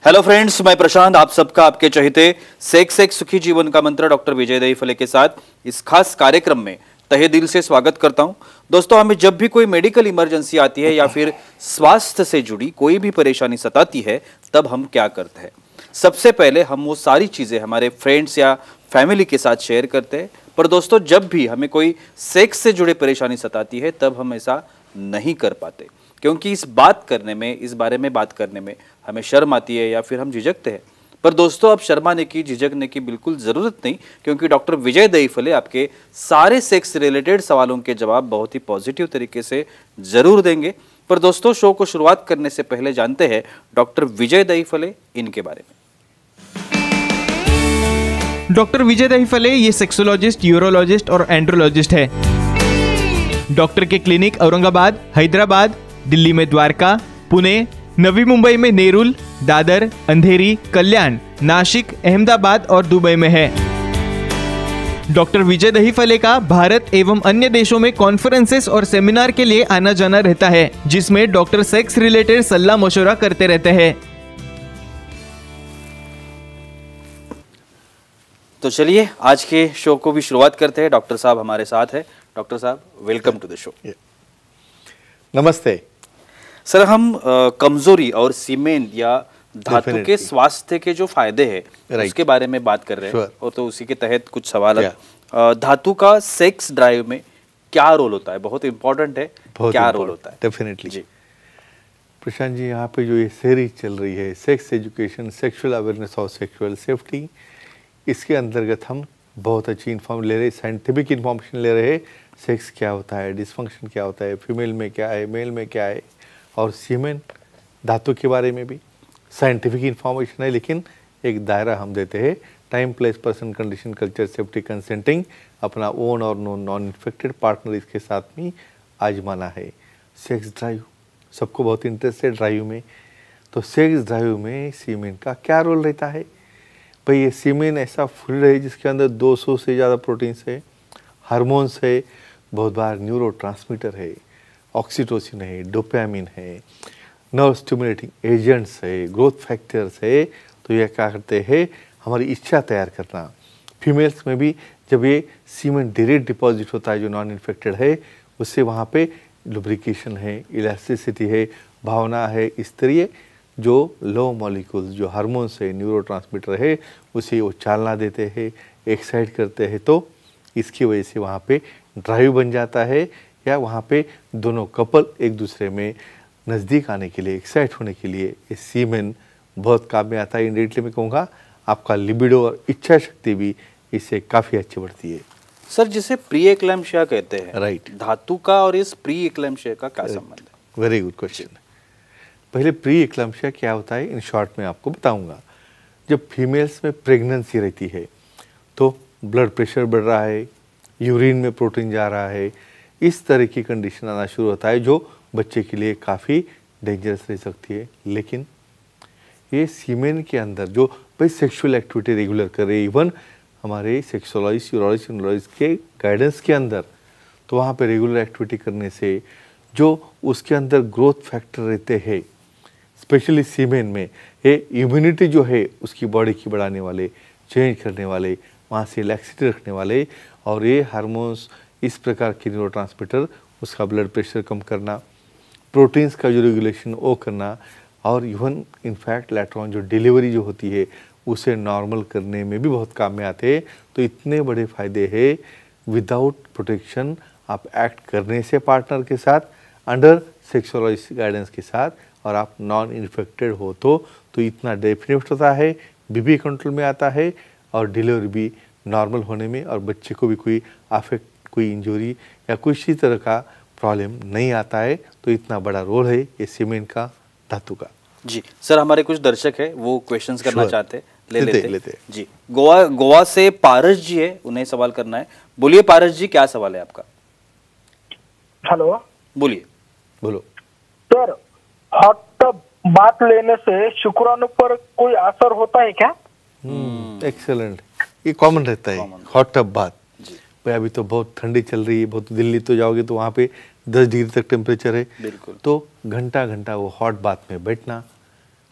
Hello friends, मैं प्रशांत आप सबका आपके चहेते सेक्स एक सुखी जीवन का मंत्र डॉक्टर विजय दहीफले के साथ इस खास कार्यक्रम में तहे दिल से स्वागत करता हूं। दोस्तों, हमें जब भी कोई मेडिकल इमरजेंसी आती है या फिर स्वास्थ्य से जुड़ी कोई भी परेशानी सताती है, तब हम क्या करते हैं? सबसे पहले हम वो सारी चीजें हमारे फ्रेंड्स या फैमिली के साथ शेयर करते हैं। पर दोस्तों, जब भी हमें कोई सेक्स से जुड़े परेशानी सताती है, तब हम ऐसा नहीं कर पाते, क्योंकि इस बारे में बात करने में हमें शर्म आती है या फिर हम झिझकते हैं। पर दोस्तों, अब शर्माने की, झिझकने की बिल्कुल ज़रूरत नहीं, क्योंकि डॉक्टर विजय दहीफले आपके सारे सेक्स रिलेटेड सवालों के जवाब बहुत ही पॉजिटिव तरीके से ज़रूर देंगे। पर दोस्तों, शो को शुरुआत करने से पहले जानते हैं डॉक्टर विजय दहीफले इनके बारे में। डॉक्टर विजय दहीफले ये सेक्सोलॉजिस्ट, यूरोलॉजिस्ट और एंड्रोलॉजिस्ट है। डॉक्टर के क्लिनिक औरंगाबाद, हैदराबाद, दिल्ली में द्वारका, पुणे, नवी मुंबई में नेरुल, दादर, अंधेरी, कल्याण, नासिक, अहमदाबाद और दुबई में है। डॉक्टर विजय दहीफले का भारत एवं अन्य देशों में कॉन्फ्रेंसेस और सेमिनार के लिए आना जाना रहता है, जिसमें डॉक्टर सेक्स रिलेटेड सलाह मशवरा करते रहते हैं। तो चलिए आज के शो को भी शुरुआत करते हैं। डॉक्टर साहब हमारे साथ है। डॉक्टर साहब, वेलकम टू द शो। नमस्ते सर, हम कमजोरी और सीमेन या धातु के स्वास्थ्य के जो फायदे हैं उसके बारे में बात कर रहे हैं। और तो उसी के तहत कुछ सवाल धातु का सेक्स ड्राइव में क्या रोल होता है? बहुत इंपॉर्टेंट है, क्या रोल होता है? डेफिनेटली जी प्रशांत जी, यहाँ पे जो ये सीरीज चल रही है सेक्स एजुकेशन, सेक्सुअल अवेयरनेस और सेक्सुअल सेफ्टी, इसके अंतर्गत हम बहुत अच्छी इन्फॉर्म ले रहे हैं, साइंटिफिक इन्फॉर्मेशन ले रहे हैं। सेक्स क्या होता है, डिसफंक्शन क्या होता है, फीमेल में क्या है, मेल में क्या है, और सीमेन धातु के बारे में भी साइंटिफिक इन्फॉर्मेशन है, लेकिन एक दायरा हम देते हैं। Time, place, person, condition, culture, safety, consenting, अपना ओन और नॉन इन्फेक्टेड पार्टनर इसके साथ में आजमाना है। सेक्स ड्राइव, सबको बहुत इंटरेस्ट है ड्राइव में। तो सेक्स ड्राइव में सीमेन का क्या रोल रहता है? भाई, ये सीमेन ऐसा फ्लूइड है जिसके अंदर 200 से ज़्यादा प्रोटीन्स है, हार्मोन्स है, बहुत बार न्यूरोट्रांसमीटर है, ऑक्सीटोसिन है, डोपामिन है, नर्व स्टिमुलेटिंग एजेंट्स है, ग्रोथ फैक्टर्स है। तो ये क्या करते हैं, हमारी इच्छा तैयार करना। फीमेल्स में भी जब ये सीमेन डायरेक्ट डिपॉजिट होता है जो नॉन इन्फेक्टेड है, उससे वहाँ पे लुब्रिकेशन है, इलास्टिसिटी है, भावना है, इस तरह जो लो मॉलिक्यूल्स, जो हार्मोन्स है, न्यूरोट्रांसमीटर है, उसे वो चालना देते हैं, एक्साइट करते हैं। तो इसकी वजह से वहाँ पे ड्राइव बन जाता है, या वहाँ पे दोनों कपल एक दूसरे में नज़दीक आने के लिए, एक्साइट होने के लिए ये सीमेन बहुत काम में आता है। इंडिरेक्टली मैं कहूँगा आपका लिबिडो और इच्छा शक्ति भी इससे काफ़ी अच्छी बढ़ती है। सर, जिसे प्री एक्लैम्पशिया कहते हैं, राइट, धातु का और इस प्री एक्लैम्पशिया का क्या संबंध है? Very good question. पहले प्री एक्लैम्पशिया क्या होता है इन शॉर्ट में आपको बताऊंगा। जब फीमेल्स में प्रेगनेंसी रहती है तो ब्लड प्रेशर बढ़ रहा है, यूरिन में प्रोटीन जा रहा है, इस तरह की कंडीशन आना शुरू होता है जो बच्चे के लिए काफ़ी डेंजरस रह सकती है। लेकिन ये सीमेन के अंदर जो भाई सेक्सुअल एक्टिविटी रेगुलर कर रहे, इवन हमारे सेक्सोलॉजिस्ट, यूरोलॉजिस्ट, न्यूरोलॉजिस्ट के गाइडेंस के अंदर, तो वहाँ पे रेगुलर एक्टिविटी करने से जो उसके अंदर ग्रोथ फैक्टर रहते हैं, स्पेशली सीमेन में, ये इम्यूनिटी जो है उसकी बॉडी की बढ़ाने वाले, चेंज करने वाले, वहाँ से लैक्सिटी रखने वाले, और ये हार्मोन्स, इस प्रकार के न्यूरोट्रांसमीटर, उसका ब्लड प्रेशर कम करना, प्रोटीन्स का जो रेगुलेशन वो करना, और इवन इनफैक्ट लेटर ऑन जो डिलीवरी जो होती है उसे नॉर्मल करने में भी बहुत काम में आते हैं। तो इतने बड़े फायदे हैं। विदाउट प्रोटेक्शन आप एक्ट करने से पार्टनर के साथ, अंडर सेक्सोलॉजिस्ट गाइडेंस के साथ, और आप नॉन इन्फेक्टेड हो तो इतना डेफिनेट होता है, बीपी कंट्रोल में आता है, और डिलीवरी भी नॉर्मल होने में, और बच्चे को भी कोई अफेक्ट, कोई इंजरी या किसी तरह का प्रॉब्लम नहीं आता है। तो इतना बड़ा रोल है ये सीमेन का, धातु का। जी सर, हमारे कुछ दर्शक है वो क्वेश्चंस करना चाहते हैं, लेते जी। गोवा से पारस जी है, उन्हें सवाल करना है। बोलिए पारस जी, क्या सवाल है आपका? हेलो, बोलिए। बोलो सर, हॉट टब बात लेने से शुक्राणु पर कोई असर होता है क्या? एक्सेलेंट, ये कॉमन रहता है हॉट टब बात। भाई अभी तो बहुत ठंडी चल रही है, बहुत दिल्ली तो जाओगे तो वहाँ पे 10 डिग्री तक टेम्परेचर है। बिल्कुल। तो घंटा घंटा वो हॉट बात में बैठना,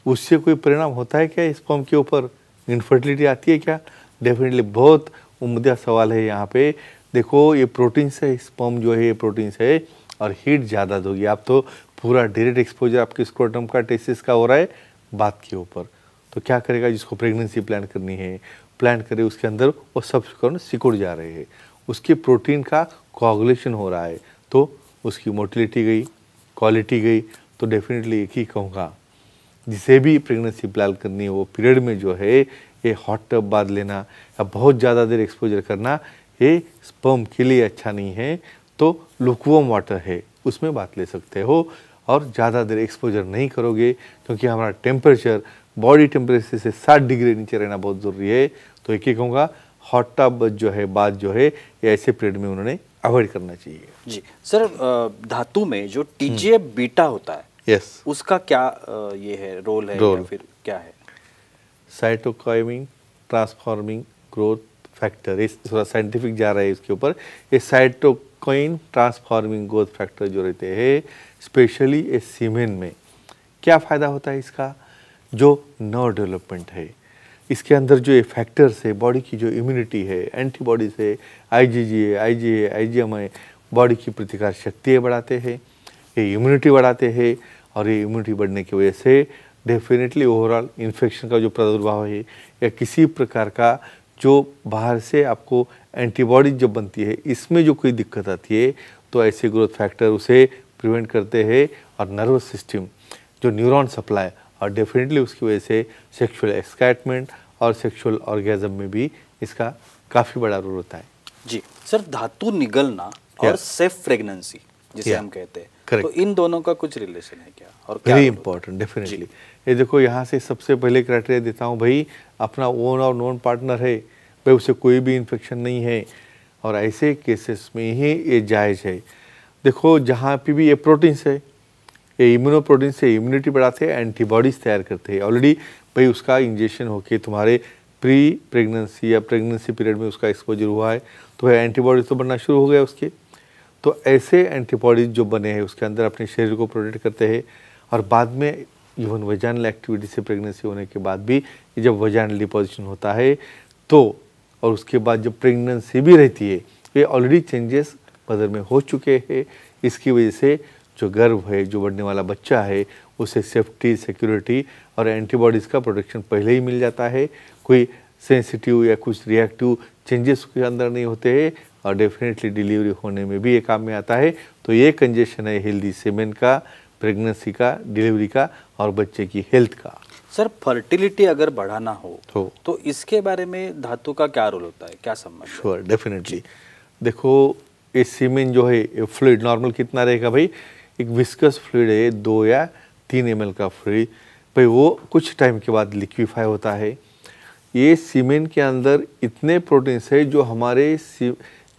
उससे कोई परिणाम होता है क्या स्पर्म के ऊपर? इनफर्टिलिटी आती है क्या? डेफिनेटली बहुत उम्दा सवाल है यहाँ पे। देखो ये प्रोटीन है, स्पर्म जो है ये प्रोटीन है और हीट ज़्यादा दोगी आप तो पूरा डायरेक्ट एक्सपोजर आपके स्क्रोटम का टेस्टिस का हो रहा है बात के ऊपर। तो क्या करेगा जिसको प्रेगनेंसी प्लान करनी है, प्लान करे उसके अंदर वो सब सिकुड़ जा रहे हैं, उसके प्रोटीन का कोआगुलेशन हो रहा है तो उसकी मोटिलिटी गई, क्वालिटी गई। तो डेफिनेटली एक ही कहूँगा जिसे भी प्रेगनेंसी प्लान करनी है वो पीरियड में जो है ये हॉट टब बाथ लेना या बहुत ज़्यादा देर एक्सपोजर करना ये स्पर्म के लिए अच्छा नहीं है। तो लुकवॉर्म वाटर है उसमें बात ले सकते हो और ज़्यादा देर एक्सपोजर नहीं करोगे क्योंकि हमारा टेम्परेचर बॉडी टेम्परेचर से 60 डिग्री नीचे रहना बहुत ज़रूरी है। तो एक ही कहूँगा हॉट टब जो है बात जो है ये ऐसे पीरियड में उन्होंने अवॉइड करना चाहिए। जी सर, धातु में जो TGF बीटा होता है यस उसका क्या ये है रोल है या फिर क्या है? साइटोकाइनिन ट्रांसफॉर्मिंग ग्रोथ फैक्टर, इस थोड़ा साइंटिफिक जा रहा है इसके ऊपर। ये साइटोकाइन ट्रांसफॉर्मिंग ग्रोथ फैक्टर जो रहते हैं स्पेशली ये सीमेन में क्या फ़ायदा होता है इसका? जो नर्व डेवलपमेंट है इसके अंदर जो ये फैक्टर्स है, बॉडी की जो इम्यूनिटी है, एंटीबॉडीज है, IgG है, IG है, IgM है, बॉडी की प्रतिकार शक्ति बढ़ाते हैं, ये इम्यूनिटी बढ़ाते हैं और ये इम्यूनिटी बढ़ने की वजह से डेफिनेटली ओवरऑल इन्फेक्शन का जो प्रादुर्भाव है या किसी प्रकार का जो बाहर से आपको एंटीबॉडी जब बनती है इसमें जो कोई दिक्कत आती है तो ऐसे ग्रोथ फैक्टर उसे प्रिवेंट करते हैं और नर्वस सिस्टम जो न्यूरॉन सप्लाई और डेफिनेटली उसकी वजह से सेक्सुअल एक्साइटमेंट और सेक्सुअल ऑर्गेजम में भी इसका काफ़ी बड़ा रोल होता है। जी सर, धातु निगलना और सेफ प्रेगनेंसी जिसे हम कहते हैं, तो इन दोनों का कुछ रिलेशन है क्या और क्या? Very important, definitely. ये देखो यहाँ से सबसे पहले क्राइटेरिया देता हूँ भाई, अपना ओन और नॉन पार्टनर है भाई, उसे कोई भी इन्फेक्शन नहीं है और ऐसे केसेस में ही ये जायज़ है। देखो जहाँ पे भी ये प्रोटीन्स है, ये इम्यूनो प्रोटीन से इम्यूनिटी बढ़ाते हैं, एंटीबॉडीज़ तैयार करते हैं। ऑलरेडी भाई उसका इंजेक्शन होके तुम्हारे प्री प्रेगनेंसी या प्रेगनेंसी पीरियड में उसका एक्सपोजर हुआ है तो भाई एंटीबॉडीज तो बनना शुरू हो गया उसके। तो ऐसे एंटीबॉडीज जो बने हैं उसके अंदर अपने शरीर को प्रोटेक्ट करते हैं और बाद में इवन वजाइनल एक्टिविटी से प्रेगनेंसी होने के बाद भी जब वजाइनल डिपोजिशन होता है तो और उसके बाद जब प्रेगनेंसी भी रहती है ये ऑलरेडी चेंजेस मदर में हो चुके हैं। इसकी वजह से जो गर्भ है, जो बढ़ने वाला बच्चा है, उसे सेफ्टी, सिक्योरिटी और एंटीबॉडीज़ का प्रोटेक्शन पहले ही मिल जाता है। कोई सेंसिटिव या कुछ रिएक्टिव चेंजेस उसके अंदर नहीं होते हैं और डेफिनेटली डिलीवरी होने में भी ये काम में आता है। तो ये कंजेशन है हेल्दी सेमेन का, प्रेगनेंसी का, डिलीवरी का और बच्चे की हेल्थ का। सर, फर्टिलिटी अगर बढ़ाना हो तो इसके बारे में धातु का क्या रोल होता है, क्या संबंध? Sure, definitely. देखो ये सीमेन जो है ये फ्लूइड नॉर्मल कितना रहेगा भाई, एक विस्कस फ्लूइड है 2 या 3 ml का फ्लूइड भाई, वो कुछ टाइम के बाद लिक्विफाई होता है। ये सीमेन के अंदर इतने प्रोटीन्स है जो हमारे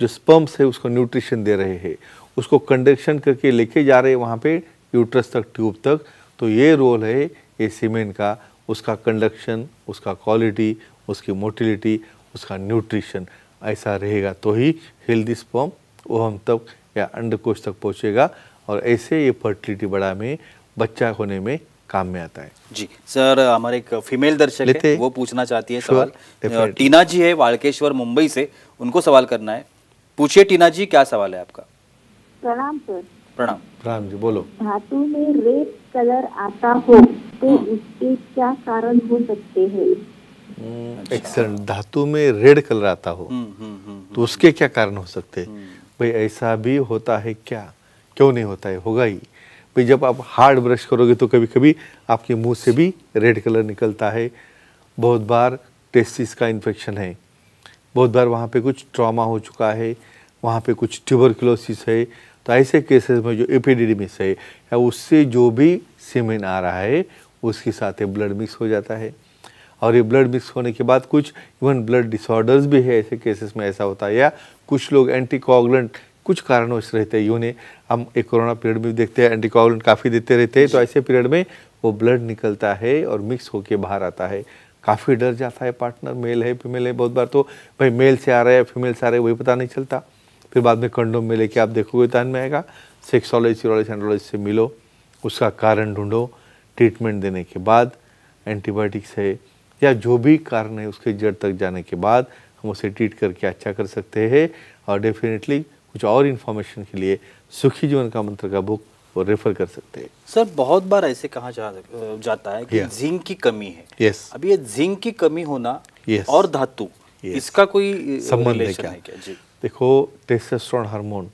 जो स्पर्म्स है उसको न्यूट्रिशन दे रहे हैं, उसको कंडक्शन करके लेके जा रहे हैं वहाँ पे यूट्रस तक, ट्यूब तक। तो ये रोल है ये सीमेन का, उसका कंडक्शन, उसका क्वालिटी, उसकी मोटिलिटी, उसका न्यूट्रिशन ऐसा रहेगा तो ही हेल्दी स्पर्म ओवम तक या अंडकोश तक पहुँचेगा और ऐसे ये फर्टिलिटी बढ़ा में बच्चा होने में काम में आता है। जी सर, हमारे एक फीमेल दर्शक है, वो पूछना चाहती है सवाल। टीना जी है वालकेश्वर मुंबई से, उनको सवाल करना है। पूछिए टीना जी, क्या सवाल है आपका? प्रणाम सर। प्रणाम। प्रणाम जी, बोलो। धातु में रेड कलर आता हो तो उसके क्या कारण हो सकते हैं? एक्सीलेंट। धातु में रेड कलर आता हो तो उसके क्या कारण हो सकते हैं? भाई ऐसा भी होता है क्या? क्यों नहीं होता है? होगा ही भाई। जब आप हार्ड ब्रश करोगे तो कभी कभी आपके मुंह से भी रेड कलर निकलता है। बहुत बार टेस्टिस का इन्फेक्शन है, बहुत बार वहाँ पे कुछ ट्रॉमा हो चुका है, वहाँ पे कुछ ट्यूबरकुलोसिस है। तो ऐसे केसेस में जो एपिडिडिमिस है या उससे जो भी सीमेन आ रहा है उसके साथ ब्लड मिक्स हो जाता है और ये ब्लड मिक्स होने के बाद कुछ इवन ब्लड डिसऑर्डर्स भी है। ऐसे केसेस में ऐसा होता है या कुछ लोग एंटीकोगुलेंट कुछ कारणों से रहते हैं। यूँ हम एक कोरोना पीरियड में देखते हैं एंटीकोगुलेंट काफ़ी देते रहते हैं, तो ऐसे पीरियड में वो ब्लड निकलता है और मिक्स होके बाहर आता है। काफ़ी डर जाता है पार्टनर, मेल है फीमेल है। बहुत बार तो भाई मेल से आ रहा है फीमेल से आ रहा है वही पता नहीं चलता। फिर बाद में कंडोम में लेके आप देखोगे ध्यान में आएगा। सेक्सोलॉजी, सीरोलॉजी, एंड्रोलॉजी से मिलो, उसका कारण ढूंढो, ट्रीटमेंट देने के बाद एंटीबायोटिक्स है या जो भी कारण है उसके जड़ तक जाने के बाद हम उसे ट्रीट करके अच्छा कर सकते हैं। और डेफिनेटली कुछ और इन्फॉर्मेशन के लिए सुखी जीवन का मंत्र का बुक वो रेफर कर सकते हैं। सर बहुत बार ऐसे कहा जाता है कि जिंक की कमी है। यस। अब ये जिंक की कमी होना और धातु, इसका कोई संबंध है क्या? जी देखो, टेस्टोस्टेरोन हार्मोन,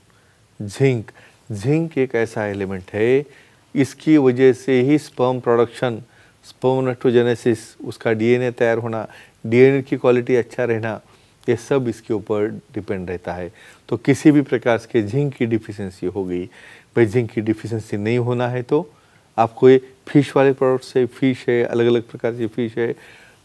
जिंक एक ऐसा एलिमेंट है, इसकी वजह से ही स्पर्म प्रोडक्शन, स्पर्मेटोजेनेसिस, उसका डीएनए तैयार होना, डीएनए की क्वालिटी अच्छा रहना, ये सब इसके ऊपर डिपेंड रहता है। तो किसी भी प्रकार के जिंक की डिफिशियंसी हो गई, भाई जिंक की डिफिशियंसी नहीं होना है तो आपको ये फिश वाले प्रोडक्ट्स है, फिश है, अलग अलग प्रकार की फिश है,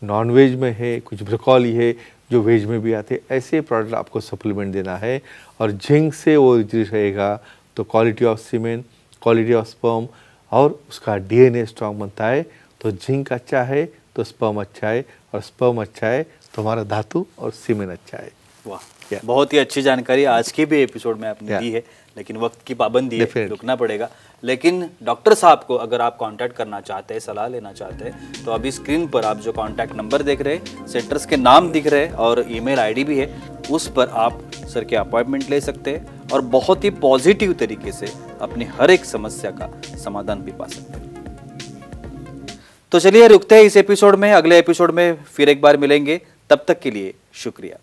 नॉन वेज में है, कुछ ब्रोकोली है जो वेज में भी आते हैं, ऐसे प्रोडक्ट आपको सप्लीमेंट देना है। और जिंक से वो रिच रहेगा तो quality of semen, quality of sperm और उसका डीएनए स्ट्रांग बनता है। तो जिंक अच्छा है तो स्पर्म अच्छा है, और स्पर्म अच्छा है तो हमारा धातु और सीमेन अच्छा है। वाह, बहुत ही अच्छी जानकारी आज के भी एपिसोड में आपने दी है, लेकिन वक्त की पाबंदी है, रुकना पड़ेगा। लेकिन डॉक्टर साहब को अगर आप कांटेक्ट करना चाहते हैं, सलाह लेना चाहते हैं, तो अभी स्क्रीन पर आप जो कांटेक्ट नंबर देख रहे हैं, सेंटर्स के नाम दिख रहे हैं और ईमेल आईडी भी है, उस पर आप सर के अपॉइंटमेंट ले सकते हैं और बहुत ही पॉजिटिव तरीके से अपनी हर एक समस्या का समाधान भी पा सकते हैं। तो चलिए रुकते हैं इस एपिसोड में, अगले एपिसोड में फिर एक बार मिलेंगे, तब तक के लिए शुक्रिया।